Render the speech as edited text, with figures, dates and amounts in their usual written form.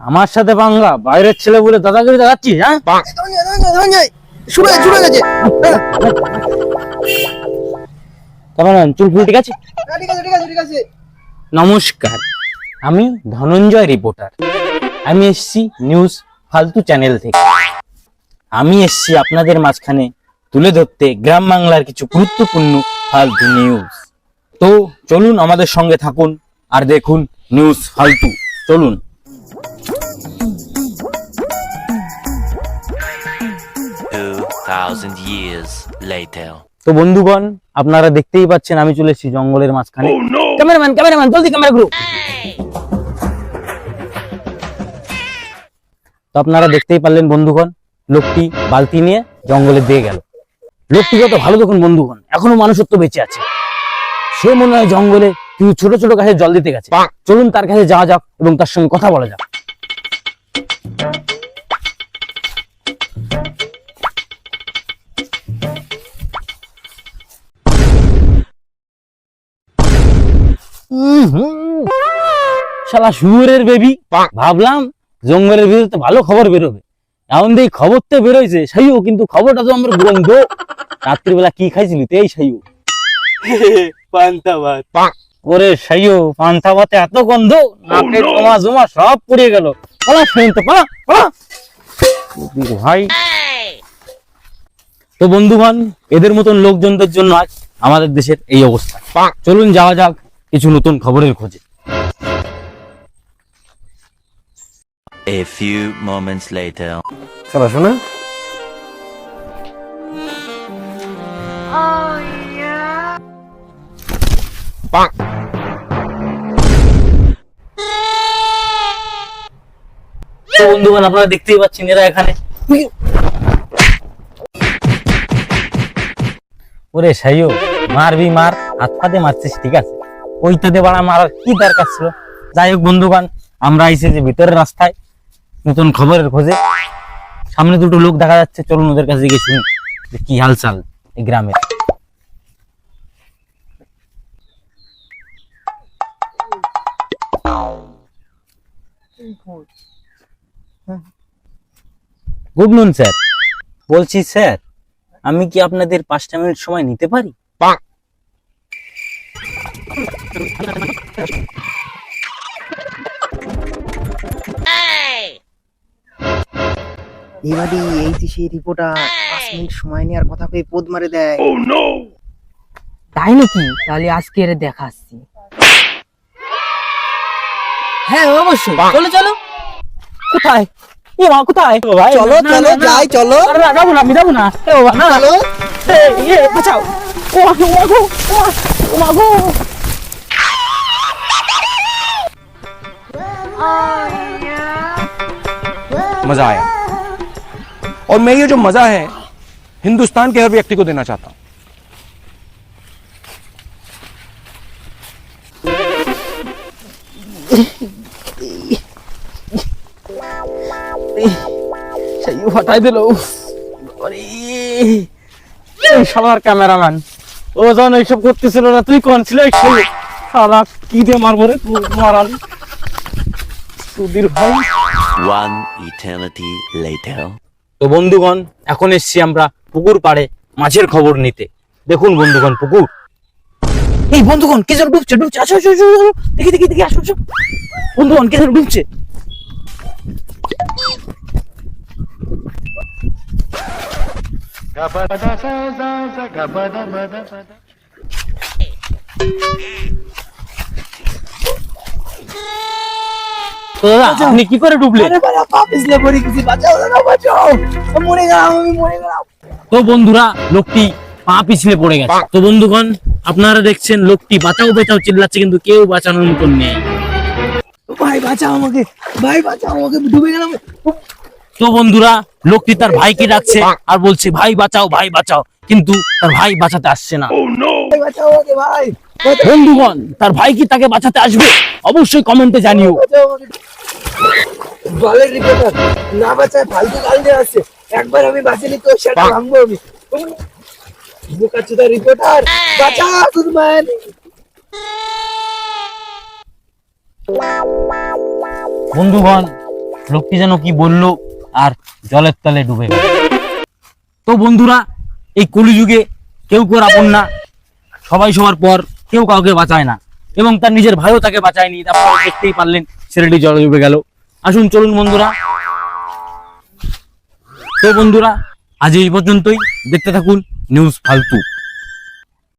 আমার সাথে পাঙ্গা, বাইরের ছেলে বলে দাদাগিরি দেখাচ্ছিস? হ্যাঁ, শুরু গেছে। কেমন আছেন? চুল ফুল ঠিক আছে? ঠিক আছে। নমস্কার, আমি ধনঞ্জয় রিপোর্টার। আমি এসছি নিউজ ফালতু চ্যানেল থেকে। আমি এসছি আপনাদের মাঝখানে তুলে ধরতে গ্রাম বাংলার কিছু গুরুত্বপূর্ণ ফালতু নিউজ। তো চলুন আমাদের সঙ্গে থাকুন আর দেখুন নিউজ ফালতু। চলুন। 2000 years later. তো বন্ধুগণ, আপনারা দেখতেই পাচ্ছেন আমি চলে এসেছি জঙ্গলের মাঝখানে। ক্যামেরাম্যান জলদি ক্যামেরা ঘুরো। তো আপনারা দেখতেই পারলেন বন্ধুগণ, লোকটি বালতি নিয়ে জঙ্গলে দিয়ে গেল। লোকটি কত ভালো দেখুন বন্ধুগণ, এখনো মানুষত্ব বেঁচে আছে। সে মনে হয় জঙ্গলে কিছু ছোট ছোট গাছে জল দিতে গেছে। চলুন তার কাছে যাওয়া যাক এবং তার সঙ্গে কথা বলা যাক। শালা শুয়োরের বেবি, ভাবলাম জঙ্গলের ভিতরে ভালো খবর বেরোবে। এমন দেখি খবর তো বেরোইছে সাইও, কিন্তু খবরটা তো আমার গন্ধ। রাত্রিবেলা কি খাইছিলি তো এই সাইও? পান্তা ভাত। ওরে সাইও, পান্তা ভাতে এত গন্ধ, নাকে জমা জমা সব পুড়িয়ে গেল। পালা শুনতে পালা পালা ভাই। তো বন্ধুগণ, এদের মতন লোকজনদের জন্য আজ আমাদের দেশের এই অবস্থা। চলুন যাওয়া যাক কিছু নতুন খবরের খোঁজে। A few moments later. চলো শোনা। তো বন্ধুগণ, আপনারা দেখতেই পাচ্ছেন এরা এখানে। ওরে সাইও, মারবি মার, হাত পাতে মারছিস ঠিক আছে, ওইটাতে বাড়া মারার কি দরকার ছিল? যাই হোক বন্ধুগণ, আমরা আইসি যে ভিতরের রাস্তায় নতুন খবরের খোঁজে। সামনে দুটো লোক দেখা যাচ্ছে, চলুন ওদের কাছে গিয়ে শুনি যে কি হালচাল এই গ্রামের। গুড নুন স্যার, বলছি স্যার, আমি কি আপনাদের 5টা মিনিট সময় নিতে পারি? এবারে এই যে সেই রিপোর্টার 5 মিনিট সময় নিয়ে আর কথা কই পোদ মারে দেয়। তাই নাকি? তাহলে আজকে এর দেখাচ্ছি। হ্যাঁ অবশ্যই, চলো চলো। কোথায়? এ মা, কোথায়? ও ভাই, চলো না, চলো না, না, যাই চলো। আরে না, যাবো না, আমি যাবো না। এ বাবা, না, চলো। এ বাঁচাও। ও মা গো, ও মা গো। मजा आया और मैं ये जो मजा है हिंदुस्तान के हर व्यक्ति को देना चाहता हूं। সাইও ফাটাই দিল। আরে এই শালার ক্যামেরাম্যান, ও যখন এইসব করতেছিল না, তুই কোন ছিল? শালা কি দিয়ে মারবো রে মারাল সুধীর ভাই। One eternity later. তো বন্ধুগণ, এখন এসছি আমরা পুকুর পাড়ে মাছের খবর নিতে। দেখুন বন্ধুগণ, পুকুর, এই বন্ধুগণ কে যেন ডুবছে ডুবছে। আসো আসো আসো, দেখি দেখি দেখি, আসো আসো বন্ধুগণ, কে যেন ডুবছে। তো দাদা, আপনি কি করে ডুবলেন? আরে বাবা পা পিছলে পড়ে গেছি, বাঁচাও দাদা বাঁচাও, মরে গেলাম আমি, মরে গেলাম। তো বন্ধুরা, লোকটি পা পিছলে পড়ে গেছে। তো বন্ধুগণ, আপনারা দেখছেন লোকটি বাঁচাও বাঁচাও চিল্লাচ্ছে, কিন্তু কেউ বাঁচানোর মতন নেই। ভাই বাঁচাও আমাকে, ভাই বাঁচাও আমাকে, ডুবে গেলাম। তো বন্ধুরা, লোকটি তার ভাইকে ডাকছে আর বলছে ভাই বাঁচাও ভাই বাঁচাও, কিন্তু তার ভাই বাঁচাতে আসছে না। ভাই বাঁচাও আমাকে, ভাই বন্ধুগণ, তার ভাই কি তাকে বাঁচাতে আসবে? অবশ্যই কমেন্টে জানিও। বাঁচাও আমাকে। জলের রিপোর্টার না বাঁচায় ফালতু গাল দিয়ে আসছে। একবার আমি বাঁচিনি তো সেটা ভাঙবো আমি। বোকাচোদা রিপোর্টার, বাঁচাও সুদমান। বন্ধুগণ, লোকটি যেন কি বললো আর জলের তলে ডুবে গেল। তো বন্ধুরা, এই কলিযুগে কেউ কেউ আপন না, সবাই সবার পর, কেউ কাউকে বাঁচায় না, এবং তার নিজের ভাইও তাকে বাঁচায়নি। আপনারা দেখতেই পারলেন ছেলেটি জলে ডুবে গেল। আসুন চলুন বন্ধুরা। তো বন্ধুরা, আজ এই পর্যন্তই। দেখতে থাকুন নিউজ ফালতু।